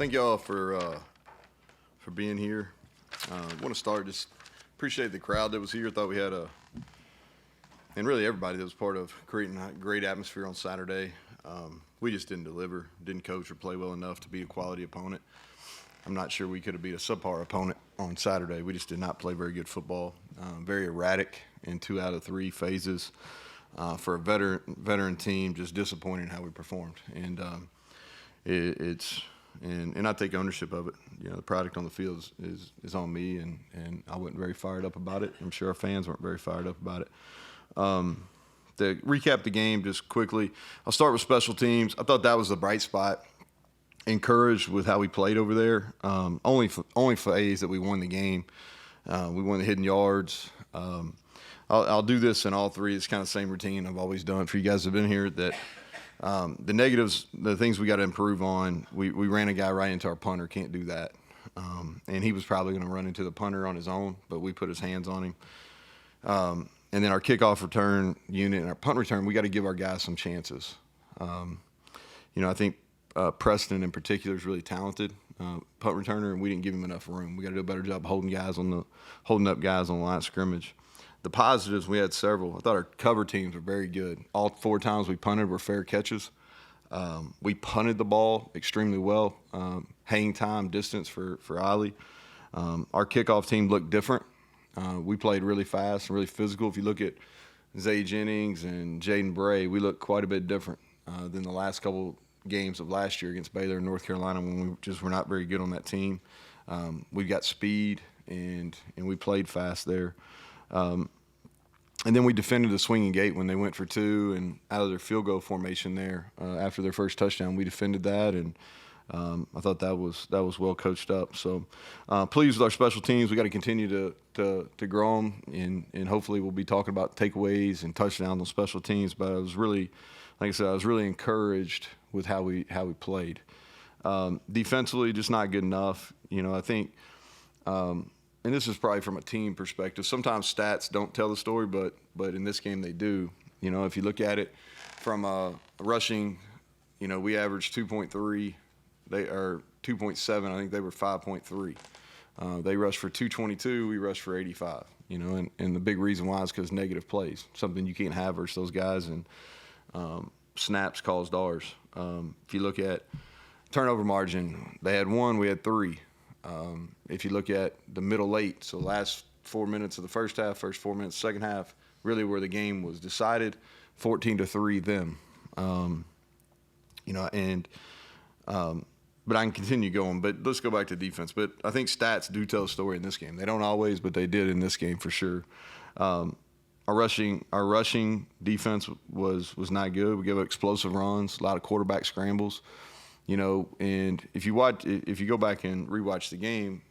Thank y'all for being here. I want to start, just appreciate the crowd that was here. Thought we had and really everybody that was part of creating a great atmosphere on Saturday. We just didn't deliver, didn't coach or play well enough to be a quality opponent. I'm not sure we could have beat a subpar opponent on Saturday. We just did not play very good football. Very erratic in 2 out of 3 phases. For a veteran team, just disappointing how we performed. And and I take ownership of it. You know, the product on the field is on me, and I wasn't very fired up about it. I'm sure our fans weren't very fired up about it. To recap the game just quickly, I'll start with special teams. I thought that was the bright spot. Encouraged with how we played over there. Only phase that we won the game. We won the hidden yards. I'll do this in all 3. It's kind of the same routine I've always done for you guys that have been here. That the negatives, the things we got to improve on, we ran a guy right into our punter. Can't do that. And he was probably going to run into the punter on his own, but we put his hands on him. And then our kickoff return unit and our punt return, we got to give our guys some chances. I think Preston in particular is really talented punt returner, and we didn't give him enough room. We got to do a better job holding up guys on the line of scrimmage. The positives, we had several. I thought our cover teams were very good. All 4 times we punted were fair catches. We punted the ball extremely well. Hang time, distance for Ali. Our kickoff team looked different. We played really fast and really physical. If you look at Zay Jennings and Jaden Bray, we look quite a bit different than the last couple games of last year against Baylor and North Carolina when we just were not very good on that team. We got speed and we played fast there. And then we defended the swinging gate when they went for 2 and out of their field goal formation there after their first touchdown. We defended that, and I thought that was well coached up. So pleased with our special teams. We got to continue to grow them, and hopefully we'll be talking about takeaways and touchdowns on special teams. But I was really, like I said, I was really encouraged with how we played. Defensively, just not good enough. I think. And this is probably from a team perspective. Sometimes stats don't tell the story, but in this game they do. If you look at it from rushing, we averaged 2.3. They are 2.7. I think they were 5.3. They rushed for 222. We rushed for 85. And the big reason why is because negative plays, something you can't have versus those guys, and snaps caused ours. If you look at turnover margin, they had 1, we had 3. If you look at the middle late, so last 4 minutes of the first half, first 4 minutes, second half, really where the game was decided, 14-3 them. But I can continue going. But let's go back to defense. But I think stats do tell a story in this game. They don't always, but they did in this game for sure. Our rushing defense was not good. We gave up explosive runs, a lot of quarterback scrambles. And if you go back and rewatch the game,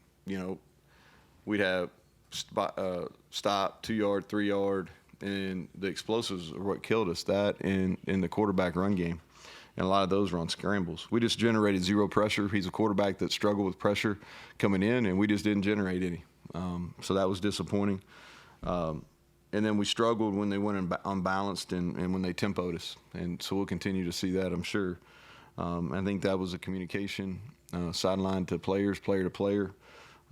we'd have stop, 2-yard, 3-yard, and the explosives are what killed us. That in the quarterback run game, and a lot of those were on scrambles. We just generated 0 pressure. He's a quarterback that struggled with pressure coming in, and we just didn't generate any. So that was disappointing. And then we struggled when they went unbalanced and when they tempoed us, and so we'll continue to see that, I'm sure. I think that was a communication sideline to players, player to player,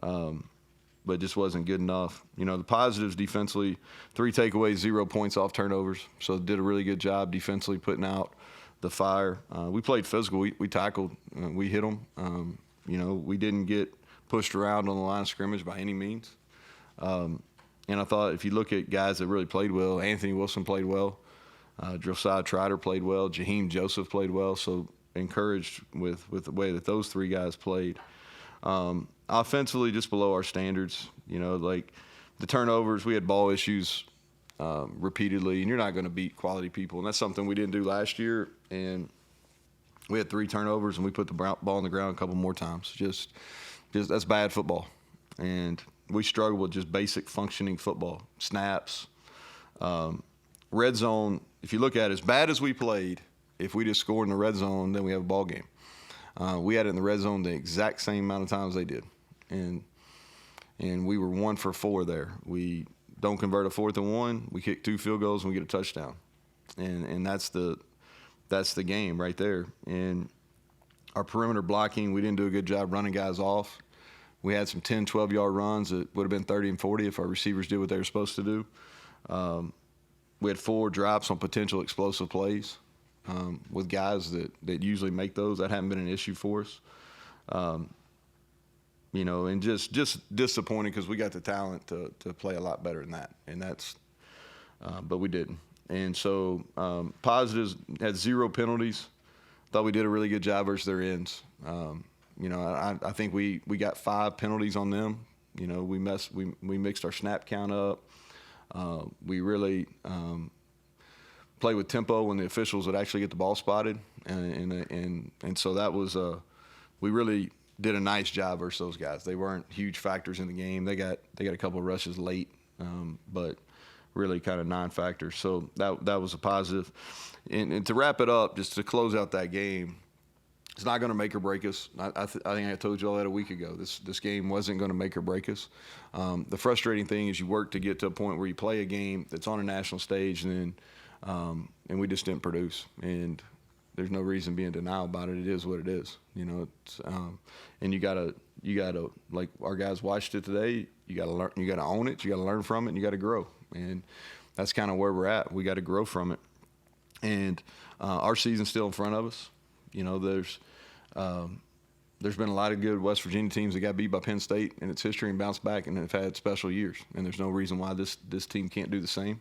but just wasn't good enough. The positives defensively, 3 takeaways, 0 points off turnovers. So did a really good job defensively putting out the fire. We played physical. We tackled. We hit them. We didn't get pushed around on the line of scrimmage by any means. And I thought if you look at guys that really played well, Anthony Wilson played well. Josiah Trotter played well. Jaheim Joseph played well. So encouraged with the way that those 3 guys played. Offensively, just below our standards. Like the turnovers, we had ball issues repeatedly, and you're not going to beat quality people, and that's something we didn't do last year. And we had 3 turnovers, and we put the ball on the ground a couple more times. Just that's bad football, and we struggle with just basic functioning football, snaps, red zone. If you look at it, as bad as we played, if we just scored in the red zone, then we have a ball game. We had it in the red zone the exact same amount of times they did, and we were 1 for 4 there. We don't convert a 4th and 1. We kick 2 field goals and we get a touchdown, and that's the game right there. And our perimeter blocking, we didn't do a good job running guys off. We had some 10, 12-yard runs that would have been 30 and 40 if our receivers did what they were supposed to do. We had 4 drops on potential explosive plays with guys that usually make those. That hadn't been an issue for us. And just disappointing because we got the talent to play a lot better than that. And but we didn't. And so positives, had 0 penalties. Thought we did a really good job versus their ends. I think we got 5 penalties on them. We mixed our snap count up. We really play with tempo when the officials would actually get the ball spotted, and so that was we really did a nice job versus those guys. They weren't huge factors in the game. They got a couple of rushes late, but really kind of non-factors. So that was a positive. And to wrap it up, just to close out that game, it's not going to make or break us. I think I told you all that a week ago. This game wasn't going to make or break us. The frustrating thing is you work to get to a point where you play a game that's on a national stage, and we just didn't produce. And there's no reason to be in denial about it. It is what it is. And you gotta like our guys watched it today. You gotta learn. You gotta own it. You gotta learn from it. And you gotta grow. And that's kind of where we're at. We got to grow from it. And our season's still in front of us. There's been a lot of good West Virginia teams that got beat by Penn State in its history and bounced back and have had special years. And there's no reason why this team can't do the same.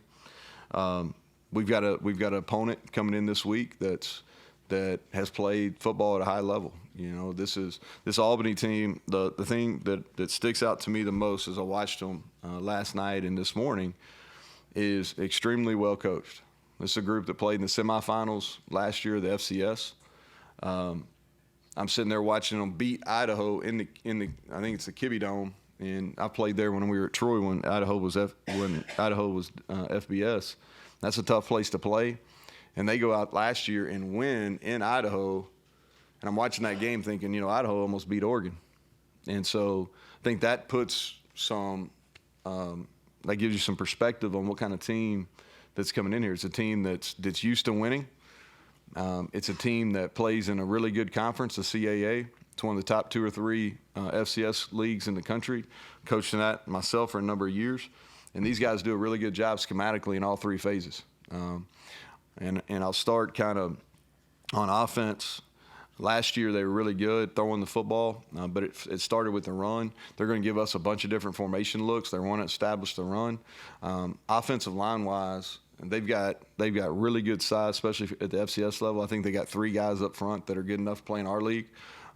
We've got an opponent coming in this week that has played football at a high level. This Albany team. The thing that sticks out to me the most as I watched them last night and this morning is extremely well coached. This is a group that played in the semifinals last year of the FCS. I'm sitting there watching them beat Idaho in the I think it's the Kibbe Dome, and I played there when we were at Troy when Idaho was FBS. That's a tough place to play, and they go out last year and win in Idaho. And I'm watching that game thinking, Idaho almost beat Oregon, and so I think that puts some that gives you some perspective on what kind of team that's coming in here. It's a team that's used to winning. It's a team that plays in a really good conference, the CAA. It's one of the top 2 or 3 FCS leagues in the country. Coaching that myself for a number of years. And these guys do a really good job schematically in all 3 phases. And I'll start kind of on offense. Last year they were really good throwing the football, but it started with the run. They're going to give us a bunch of different formation looks. They want to establish the run. Offensive line-wise, they've got really good size, especially at the FCS level. I think they got 3 guys up front that are good enough to play in our league.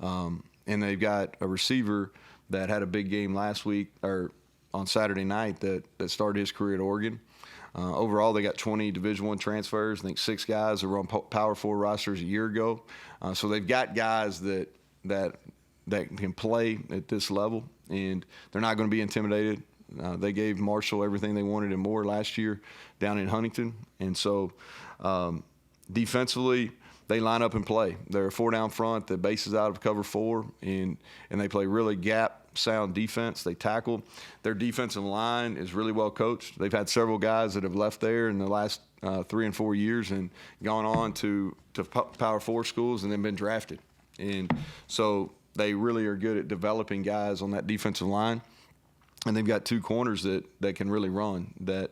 And they've got a receiver that had a big game last week or on Saturday night that started his career at Oregon. Overall, they got 20 Division I transfers. I think 6 guys that were on Power 4 rosters a year ago. So they've got guys that can play at this level, and they're not going to be intimidated. They gave Marshall everything they wanted and more last year down in Huntington. And so defensively, they line up and play. They're a 4-down front that bases out of cover 4, and they play really gap-sound defense. They tackle. Their defensive line is really well coached. They've had several guys that have left there in the last 3 and 4 years and gone on to Power 4 schools and then been drafted. And so they really are good at developing guys on that defensive line. And they've got 2 corners that can really run, that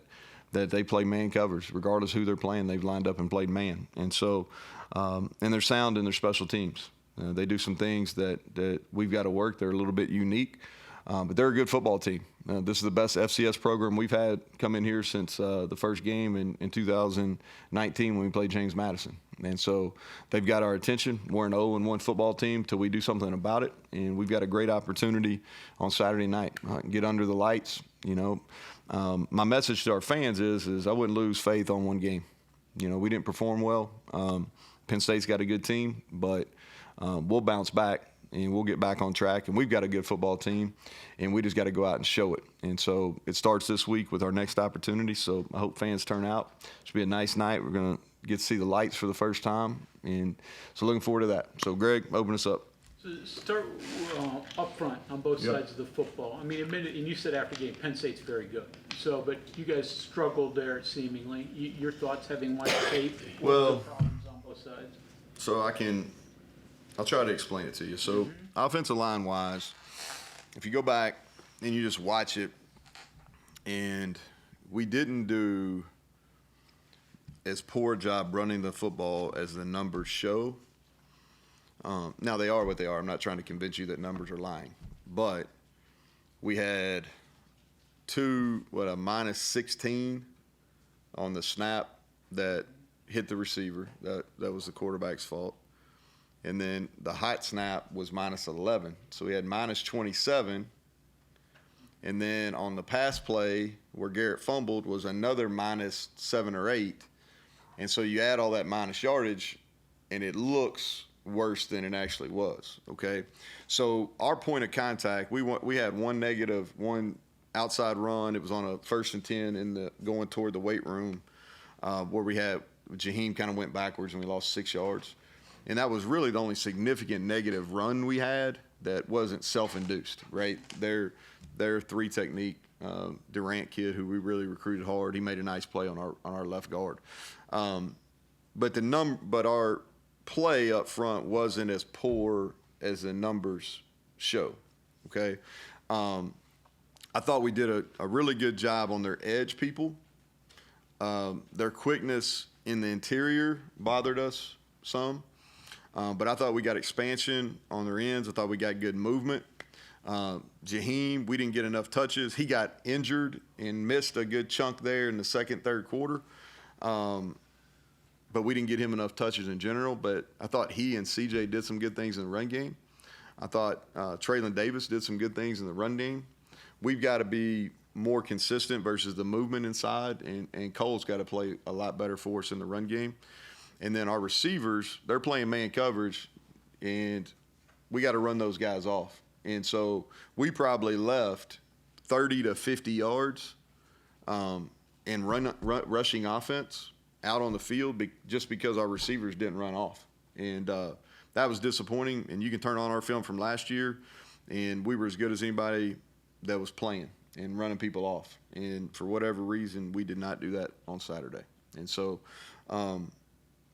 they play man covers. Regardless who they're playing, they've lined up and played man. And so and they're sound in their special teams. They do some things that we've got to work. They're a little bit unique, but they're a good football team. This is the best FCS program we've had come in here since the first game in 2019 when we played James Madison. And so they've got our attention. We're an 0-1 football team till we do something about it, and we've got a great opportunity on Saturday night. Get under the lights. My message to our fans is I wouldn't lose faith on one game. We didn't perform well. Penn State's got a good team, but we'll bounce back and we'll get back on track. And we've got a good football team, and we just got to go out and show it. And so it starts this week with our next opportunity. So I hope fans turn out. It should be a nice night. We're going to get to see the lights for the first time, and so looking forward to that. So Greg, open us up. So start up front on both sides of the football. I mean, admit it, and you said after game, Penn State's very good. So, but you guys struggled there seemingly. Your thoughts, having watched tape? Well, problems on both sides. So I can I'll try to explain it to you. So, offensive line wise, if you go back and you just watch it, and we didn't do as poor a job running the football as the numbers show. Now, they are what they are. I'm not trying to convince you that numbers are lying. But we had a minus 16 on the snap that hit the receiver. That was the quarterback's fault. And then the hot snap was minus 11. So we had minus 27. And then on the pass play where Garrett fumbled was another minus 7 or 8. And so you add all that minus yardage, and it looks worse than it actually was, okay? So our point of contact, we had one outside run. It was on a 1st and 10 going toward the weight room where we had Jaheim kind of went backwards and we lost 6 yards. And that was really the only significant negative run we had that wasn't self-induced, right? Their 3 technique, Durant kid, who we really recruited hard, he made a nice play on our left guard. But our play up front wasn't as poor as the numbers show, okay? I thought we did a really good job on their edge people. Their quickness in the interior bothered us some. But I thought we got expansion on their ends. I thought we got good movement. Jaheim, we didn't get enough touches. He got injured and missed a good chunk there in the second, third quarter. But we didn't get him enough touches in general. But I thought he and CJ did some good things in the run game. I thought Traylon Davis did some good things in the run game. We've got to be more consistent versus the movement inside, and Cole's got to play a lot better for us in the run game. And then our receivers, they're playing man coverage, and we got to run those guys off. And so we probably left 30 to 50 yards in rushing offense out on the field just because our receivers didn't run off. And that was disappointing. And you can turn on our film from last year, and we were as good as anybody that was playing and running people off. And for whatever reason, we did not do that on Saturday. And so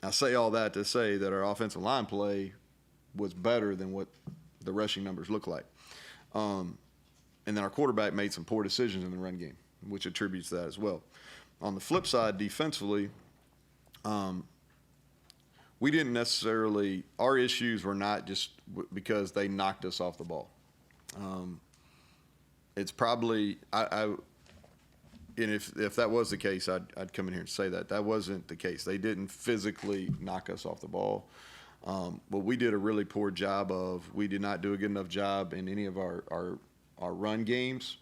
I say all that to say that our offensive line play was better than what the rushing numbers look like. And then our quarterback made some poor decisions in the run game, which attributes to that as well. On the flip side, defensively, we didn't necessarily – our issues were not just because they knocked us off the ball. It's probably and if that was the case, I'd come in here and say that. That wasn't the case. They didn't physically knock us off the ball. But we did a really poor job we did not do a good enough job in any of our run games.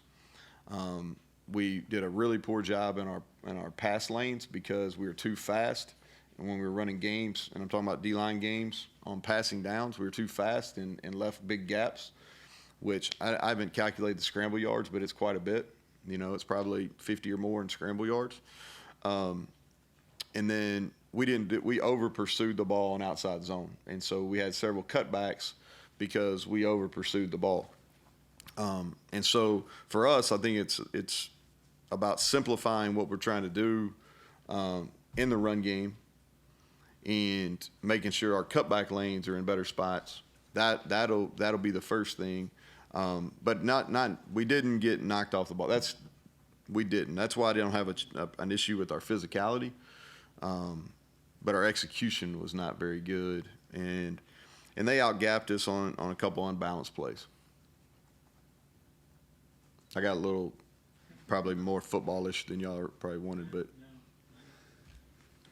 We did a really poor job in our pass lanes because we were too fast. And when we were running games, and I'm talking about D-line games, on passing downs, we were too fast and left big gaps, which I haven't calculated the scramble yards, but it's quite a bit. You know, it's probably 50 or more in scramble yards. And then we over-pursued the ball in outside zone. And so we had several cutbacks because we over-pursued the ball. And so for us, I think it's about simplifying what we're trying to do in the run game and making sure our cutback lanes are in better spots. That'll be the first thing. But we didn't get knocked off the ball. We didn't. That's why I don't have an issue with our physicality. But our execution was not very good, and they outgapped us on a couple unbalanced plays. I got a little, probably more footballish than y'all probably wanted, but.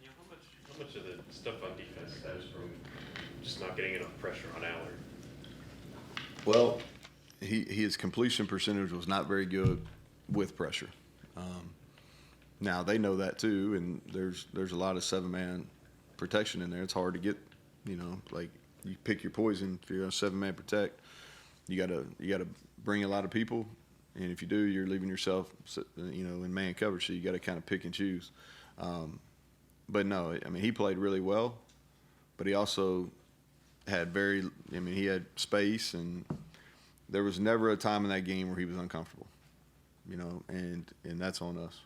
Yeah, how much of the stuff on defense stems from just not getting enough pressure on Allard? Well, his completion percentage was not very good with pressure. Now they know that too, and there's a lot of 7-man protection in there. It's hard to get, like you pick your poison. If you're going to 7-man protect, you gotta bring a lot of people, and if you do, you're leaving yourself, in man coverage. So you got to kind of pick and choose. But no, I mean he played really well, but he also had he had space, and there was never a time in that game where he was uncomfortable, and that's on us.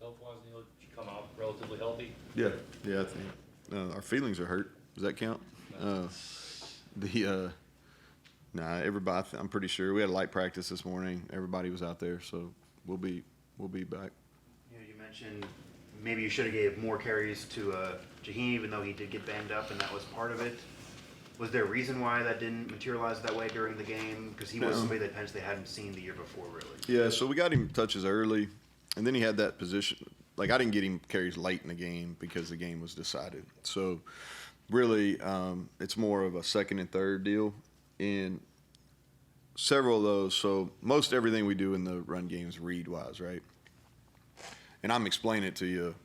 Health-wise, Neal, did you come out relatively healthy? Yeah, I think our feelings are hurt. Does that count? Everybody. I'm pretty sure we had a light practice this morning. Everybody was out there, so we'll be back. You mentioned maybe you should have gave more carries to Jaheim, even though he did get banged up, and that was part of it. Was there a reason why that didn't materialize that way during the game? Because he was somebody that Penn State hadn't seen the year before, really. Yeah, so we got him touches early, and then he had that position. Like, I didn't get him carries late in the game because the game was decided. So, really, it's more of a second and third deal. And several of those, so most everything we do in the run game is read-wise, right? And I'm explaining it to you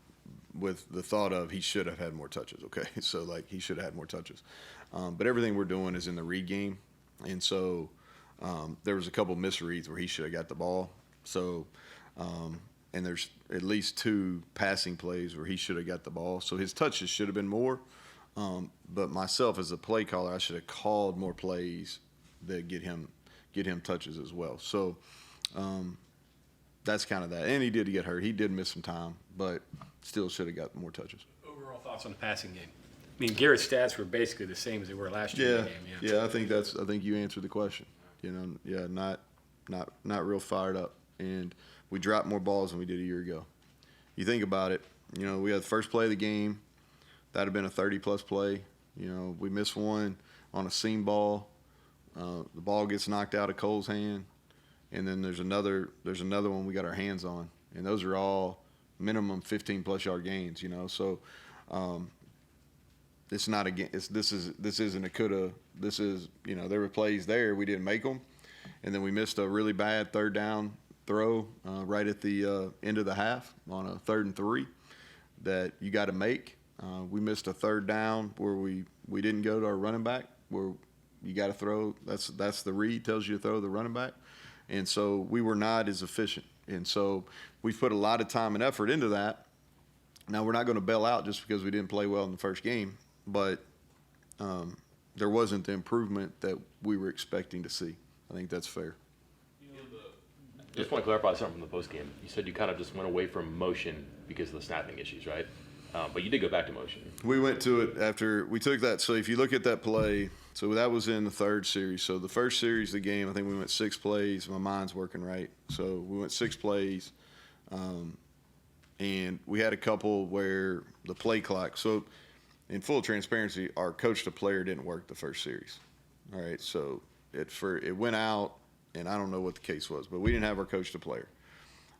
with the thought of he should have had more touches, okay? So, like, he should have had more touches. But everything we're doing is in the read game. And so there was a couple misreads where he should have got the ball. So, and there's at least 2 passing plays where he should have got the ball. So his touches should have been more. But myself as a play caller, I should have called more plays that get him touches as well. So that's kind of that. And he did get hurt. He did miss some time, but still should have got more touches. Overall thoughts on the passing game? I mean, Garrett's stats were basically the same as they were last year in the game. Yeah, I think you answered the question. Not real fired up. And we dropped more balls than we did a year ago. You think about it, we had the first play of the game. That had been a 30-plus play. We missed one on a seam ball. The ball gets knocked out of Cole's hand. And then there's another one we got our hands on. And those are all minimum 15-plus yard gains, So it's not this isn't a coulda. This is, there were plays there. We didn't make them. And then we missed a really bad third down throw right at the end of the half on a 3rd and 3 that you got to make. We missed a third down where we didn't go to our running back where you got to throw. That's the read, tells you to throw the running back. And so we were not as efficient. And so we put a lot of time and effort into that. Now, we're not going to bail out just because we didn't play well in the first game, but there wasn't the improvement that we were expecting to see. I think that's fair. Just want to clarify something from the post game. You said you kind of just went away from motion because of the snapping issues, right? But you did go back to motion. We went to it after we took that. So if you look at that play, so that was in the 3rd series. So the first series of the game, I think we went 6 plays. My mind's working right. So we went 6 plays. And we had a couple where the play clock. So in full transparency, our coach to player didn't work the first series. All right. So it went out, and I don't know what the case was, but we didn't have our coach to player.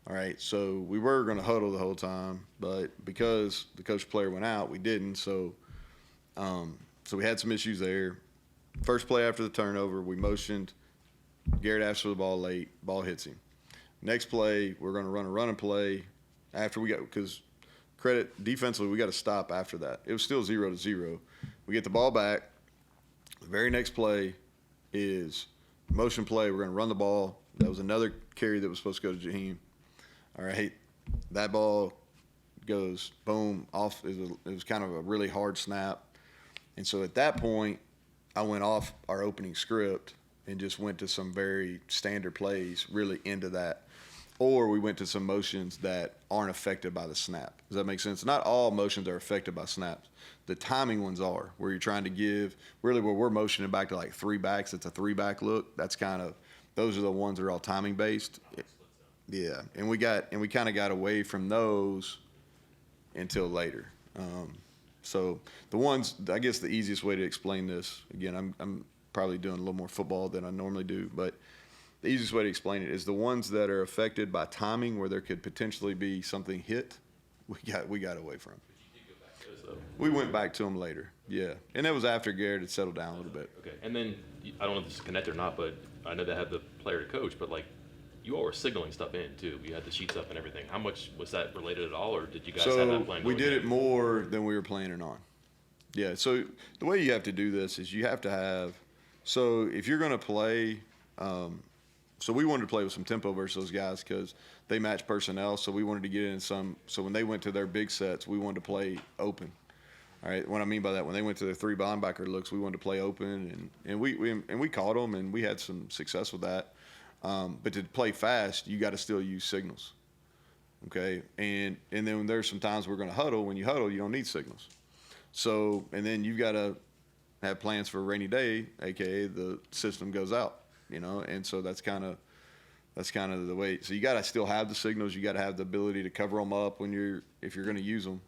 All right, so we were going to huddle the whole time, but because the coach player went out, we didn't. So we had some issues there. First play after the turnover, we motioned. Garrett asked for the ball late. Ball hits him. Next play, we're going to run a running play after because defensively, we got to stop after that. It was still 0-0. We get the ball back. The very next play is motion play. We're going to run the ball. That was another carry that was supposed to go to Jaheim. All right, that ball goes boom off. It was kind of a really hard snap. And so at that point, I went off our opening script and just went to some very standard plays really into that. Or we went to some motions that aren't affected by the snap. Does that make sense? Not all motions are affected by snaps. The timing ones are, where you're trying to give, really where we're motioning back to like 3 backs. It's a 3-back look. Those are the ones that are all timing based. Yeah, and we kind of got away from those until later. So the ones, I guess the easiest way to explain this, again, I'm probably doing a little more football than I normally do, but the easiest way to explain it is the ones that are affected by timing, where there could potentially be something hit, we got away from. We went back to them later, yeah, and that was after Garrett had settled down a little bit. Okay, and then I don't know if this is connected or not, but I know they had the player to coach, but like, you all were signaling stuff in too. You had the sheets up and everything. How much was that related at all, or did you guys have that plan? We did it more than we were planning on. Yeah. So the way you have to do this is you have to have. So if you're going to play, so we wanted to play with some tempo versus those guys because they match personnel. So we wanted to get in some. So when they went to their big sets, we wanted to play open. All right. What I mean by that, when they went to their 3 linebacker looks, we wanted to play open, and we caught them, and we had some success with that. But to play fast, you got to still use signals, okay? And then when there's some times we're going to huddle. When you huddle, you don't need signals. So, and then you've got to have plans for a rainy day, aka the system goes out, and so that's kind of the way. So you got to still have the signals. You got to have the ability to cover them up if you're going to use them.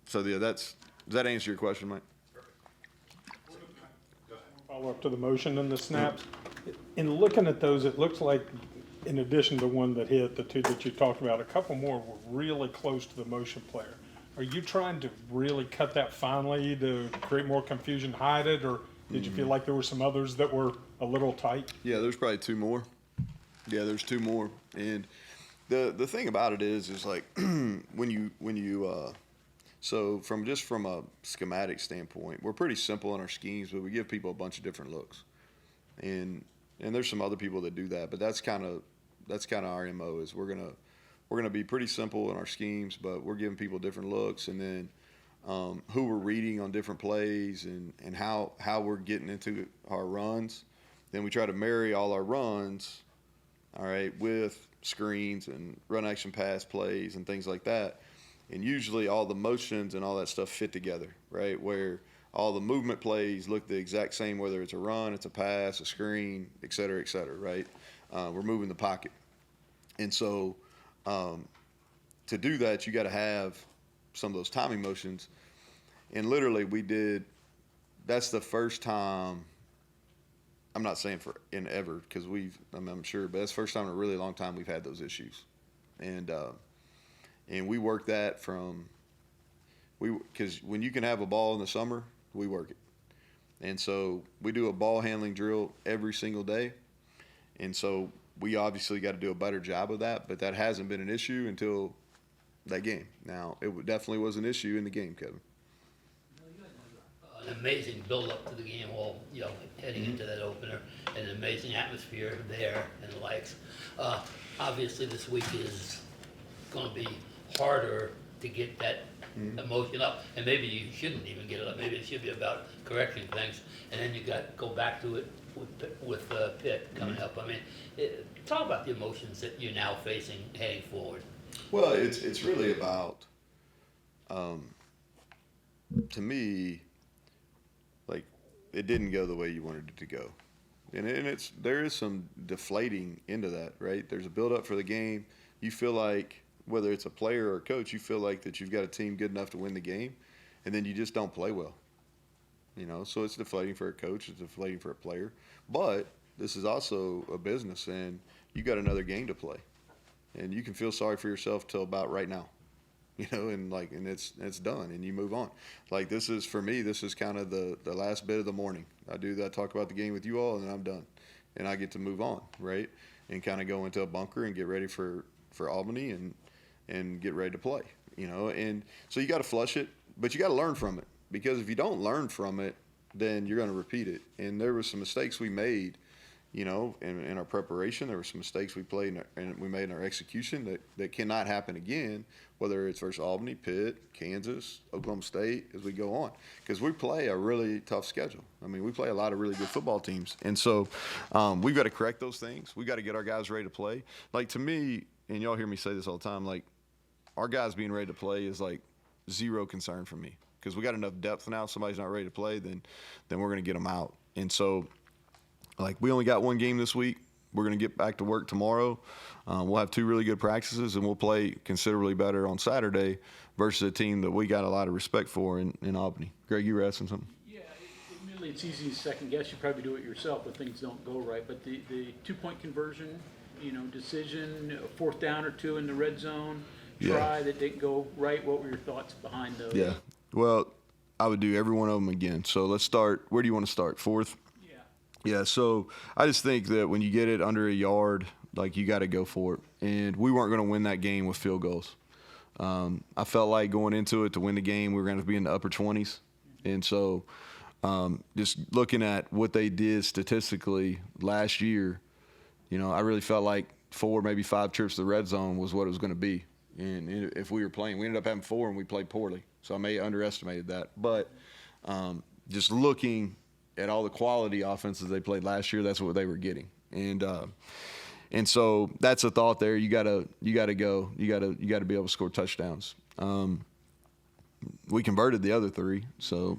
So yeah, does that answer your question, Mike? Follow up to the motion and the snaps. In looking at those, it looks like, in addition to one that hit, the two that you talked about, a couple more were really close to the motion player. Are you trying to really cut that finely to create more confusion, hide it, or did you feel like there were some others that were a little tight? Yeah, there's probably two more. Yeah, there's two more. And the thing about it is like when you so from a schematic standpoint, we're pretty simple in our schemes, but we give people a bunch of different looks. And there's some other people that do that, but that's kind of our MO is we're gonna be pretty simple in our schemes, but we're giving people different looks, and then who we're reading on different plays and how we're getting into our runs. Then we try to marry all our runs, all right, with screens and run action pass plays and things like that. And usually all the motions and all that stuff fit together, right? Where all the movement plays look the exact same, whether it's a run, it's a pass, a screen, et cetera, right? We're moving the pocket. And so to do that, you got to have some of those timing motions. And literally that's the first time, I'm not saying in ever, because I'm sure, but that's the first time in a really long time we've had those issues. And we work that because when you can have a ball in the summer, we work it. And so we do a ball handling drill every single day. And so we obviously got to do a better job of that, but that hasn't been an issue until that game. Now, it definitely was an issue in the game, Kevin. An amazing build-up to the game, heading into that opener, and an amazing atmosphere there and the likes. Obviously, this week is going to be harder to get that emotion up, and maybe you shouldn't even get it up. Maybe it should be about correcting things, and then you go back to it with Pitt coming up. I mean, talk about the emotions that you're now facing heading forward. Well, it's really about, to me, like, it didn't go the way you wanted it to go. And there is some deflating into that, right? There's a build-up for the game. You feel like, whether it's a player or a coach, you feel like that you've got a team good enough to win the game, and then you just don't play well. So it's deflating for a coach, it's deflating for a player. But this is also a business, and you got another game to play. And you can feel sorry for yourself till about right now. And it's done, and you move on. Like, this is kind of the last bit of the morning. I talk about the game with you all, and then I'm done. And I get to move on, right? And kind of go into a bunker and get ready for Albany and get ready to play, And so you got to flush it, but you got to learn from it, because if you don't learn from it, then you're going to repeat it. And there were some mistakes we made, in our preparation. There were some mistakes we made in our execution that cannot happen again, whether it's versus Albany, Pitt, Kansas, Oklahoma State, as we go on. Because we play a really tough schedule. I mean, we play a lot of really good football teams. And so we've got to correct those things. We've got to get our guys ready to play. Like, to me, and y'all hear me say this all the time, like, our guys being ready to play is, like, zero concern for me. Because we got enough depth now. If somebody's not ready to play, then we're going to get them out. And so, like, we only got one game this week. We're going to get back to work tomorrow. We'll have two really good practices, and we'll play considerably better on Saturday versus a team that we got a lot of respect for in Albany. Greg, you were asking something? Yeah, admittedly, it's easy to second guess. You probably do it yourself when things don't go right. But the 2-point conversion, decision, a fourth down or two in the red zone, try that didn't go right. What were your thoughts behind those? Yeah. Well, I would do every one of them again. So let's start. Where do you want to start? Fourth? Yeah, so I just think that when you get it under a yard, like, you got to go for it. And we weren't going to win that game with field goals. I felt like going into it to win the game, we were going to be in the upper 20s. And so just looking at what they did statistically last year, I really felt like 4, maybe 5 trips to the red zone was what it was going to be. And if we were playing, we ended up having 4, and we played poorly. So I may have underestimated that. But just looking at all the quality offenses they played last year, that's what they were getting. And so that's a thought there. You gotta go. You gotta be able to score touchdowns. We converted the other 3, so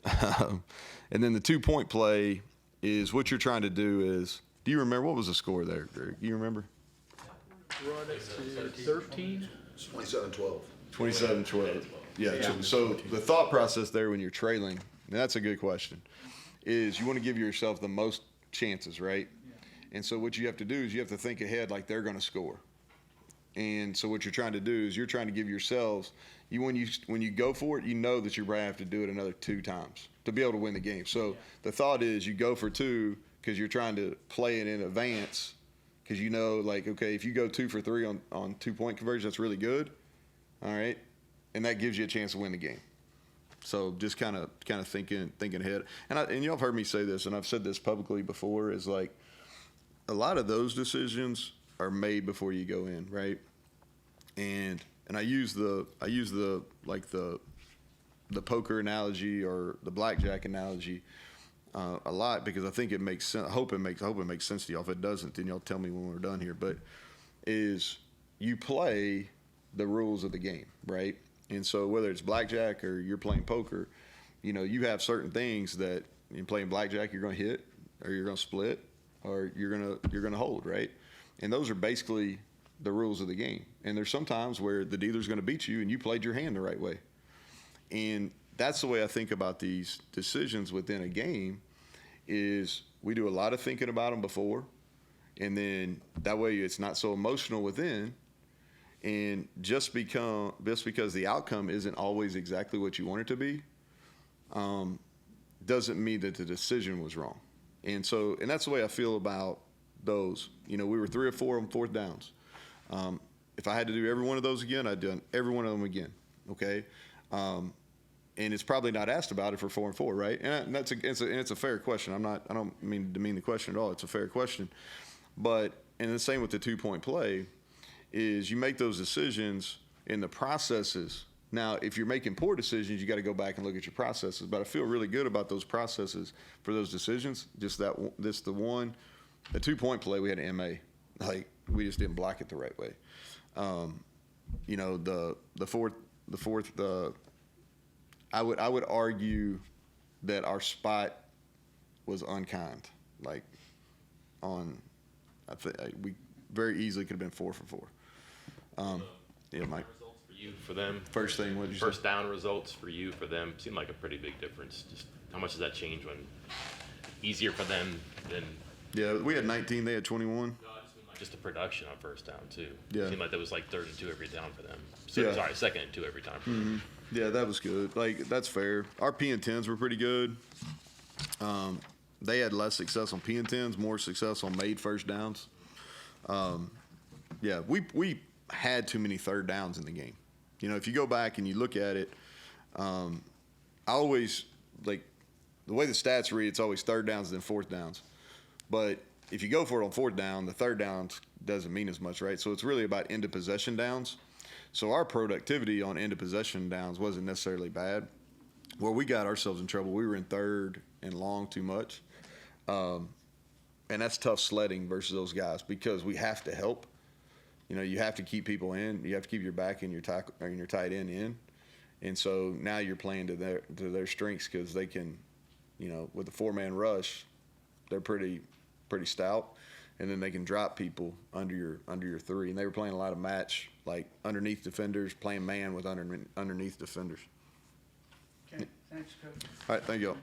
And then the 2-point play is what you're trying to do is, do you remember, what was the score there, Greg? You remember? Brought it to 13. 27-12. 27-12. Yeah. So the thought process there when you're trailing, and that's a good question, is you want to give yourself the most chances, right? And so what you have to do is you have to think ahead like they're going to score. And so what you're trying to do is you're trying to give yourselves, when you go for it, you know that you're going to have to do it another 2 times to be able to win the game. So the thought is you go for 2 because you're trying to play it in advance, because you know, like, okay, if you go 2 for 3 on 2-point conversion, that's really good. All right. And that gives you a chance to win the game. So just kind of thinking ahead. And y'all have heard me say this, and I've said this publicly before, is like a lot of those decisions are made before you go in, right? And I use the poker analogy or the blackjack analogy a lot, because I think it makes sense. I hope it makes sense to y'all. If it doesn't, then y'all tell me when we're done here. But is you play the rules of the game, right? And so whether it's blackjack or you're playing poker, you know, you have certain things that in playing blackjack you're going to hit, or you're going to split, or you're going to hold, right? And those are basically the rules of the game. And there's sometimes where the dealer's going to beat you and you played your hand the right way. And that's the way I think about these decisions within a game, is we do a lot of thinking about them before, and then that way it's not so emotional within. And just because the outcome isn't always exactly what you want it to be, doesn't mean that the decision was wrong. And that's the way I feel about those. You know, we were 3 or 4 on 4th downs. If I had to do every one of those again, I'd done every one of them again. Okay. And it's probably not asked about it for 4 and 4, right? And it's a fair question. I don't mean to demean the question at all. It's a fair question. But, and the same with the 2-point play, is you make those decisions in the processes. Now, if you're making poor decisions, you got to go back and look at your processes. But I feel really good about those processes for those decisions. The 2-point play, we had an MA. Like, we just didn't block it the right way. You know, the fourth, I would argue that our spot was unkind. Like, we very easily could have been 4 for 4. Yeah, Mike. Results for you, for them. First thing, what did you say? First down results for you, for them, seemed like a pretty big difference. Just how much does that change when easier for them than? Yeah, we had 19, they had 21. Just the production on first down too. Yeah. It seemed like that was like 3rd and 2 every down for them. So, Yeah. Sorry, 2nd and 2 every time for them. Yeah, that was good. Like, that's fair. Our P and 10s were pretty good. They had less success on P and 10s, more success on made first downs. Yeah, we had too many 3rd downs in the game. You know, if you go back and you look at it, I always, like, the way the stats read, it's always 3rd downs and then 4th downs. But if you go for it on 4th down, the 3rd downs doesn't mean as much, right? So it's really about end of possession downs. So our productivity on end of possession downs wasn't necessarily bad. Where we got ourselves in trouble, we were in 3rd and long too much. And that's tough sledding versus those guys, because we have to help. You know, you have to keep people in. You have to keep your back and your tight end in. And so now you're playing to their strengths, because they can, you know, with the 4-man rush, they're pretty stout, and then they can drop people under your 3. And they were playing a lot of match, like underneath defenders, playing man with underneath defenders. Okay, thanks, Coach. All right, thank you all.